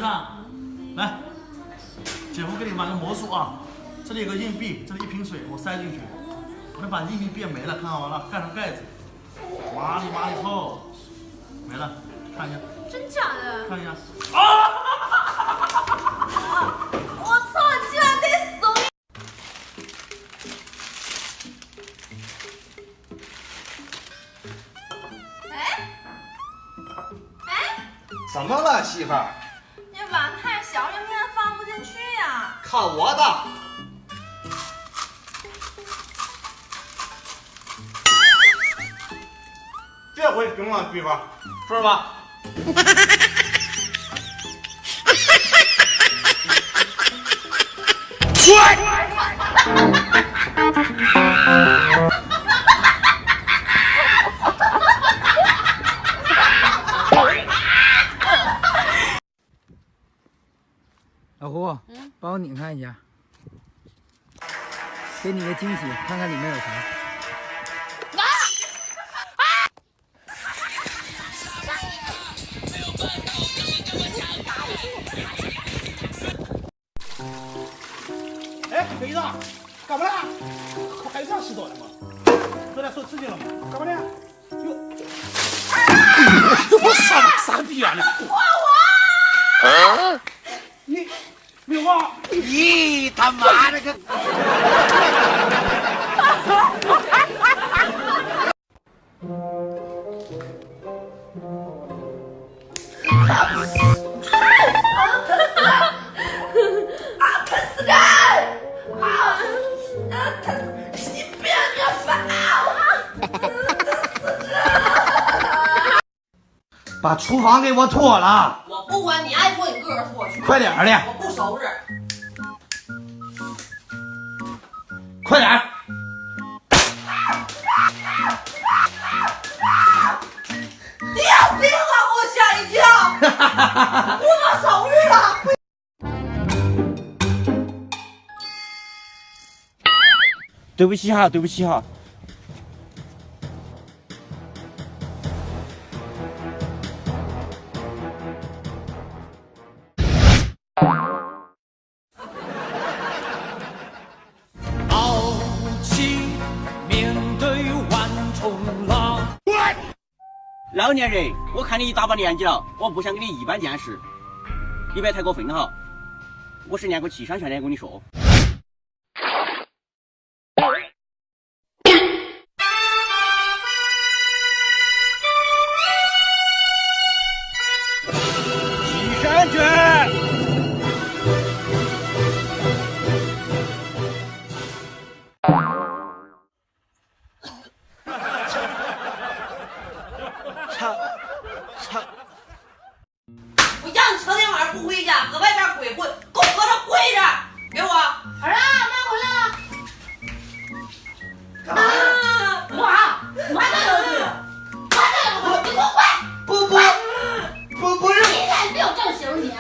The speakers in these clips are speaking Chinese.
子，来，姐夫给你玩个魔术啊！这里有个硬币，这里一瓶水，我塞进去，我能把硬币变没了，看好了，盖上盖子，麻里透，没了，看一下。真假的？看一下。啊！我操！居然得怂！怎么了，媳妇儿？你碗太小，这面放不进去呀。看我的！这回行了，媳妇儿，是吧？老胡，帮我拧开一下，给你个惊喜，看看里面有啥。哎，肥子，干嘛呢？还这样洗澡的吗？昨天受刺激了吗？干嘛呢？哟，我傻逼啊！我你没有忘？咦，他妈的个！把厨房给我拖了！我不管你爱拖你自个儿拖去，快点儿的，我不收拾。快点儿！你有病啊！给我吓一跳！我都收拾了。对不起哈，对不起哈。傲气面对万重浪。老年人，我看你一大把年纪了，我不想跟你一般见识，你别太过分了哈。我是练过7伤拳的，我跟你说。7伤拳。我让你成天晚上不回家，搁外边鬼混，给我搁这跪着，给我。儿啊，妈回来了。干嘛？干嘛？你还在这儿？你给我滚！不是，你脸没有正形，你。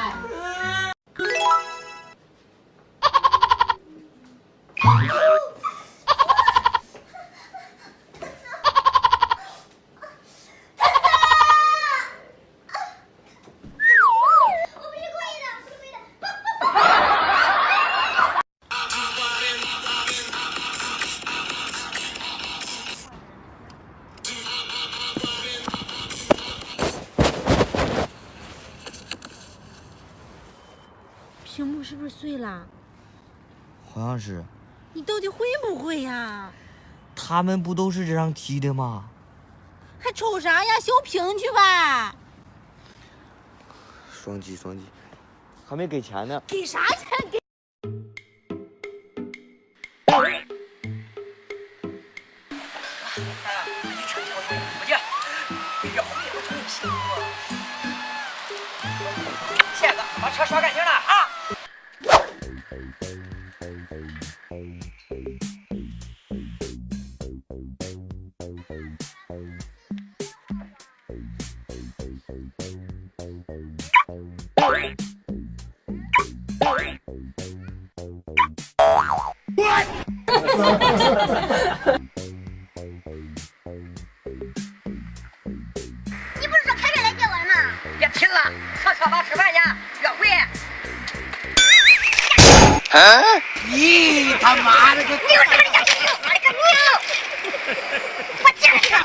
屏幕是不是碎了？好像是。你到底会不会呀？他们不都是这样踢的吗？还瞅啥呀？修屏去呗。双击，还没给钱呢。给啥钱？给。谢哥，把车刷干净了啊！你不是说开车来接我的吗？别停了。上车吧，吃饭去，约会。咦，他妈的个！你有这个娘，你有这个娘，我见你了。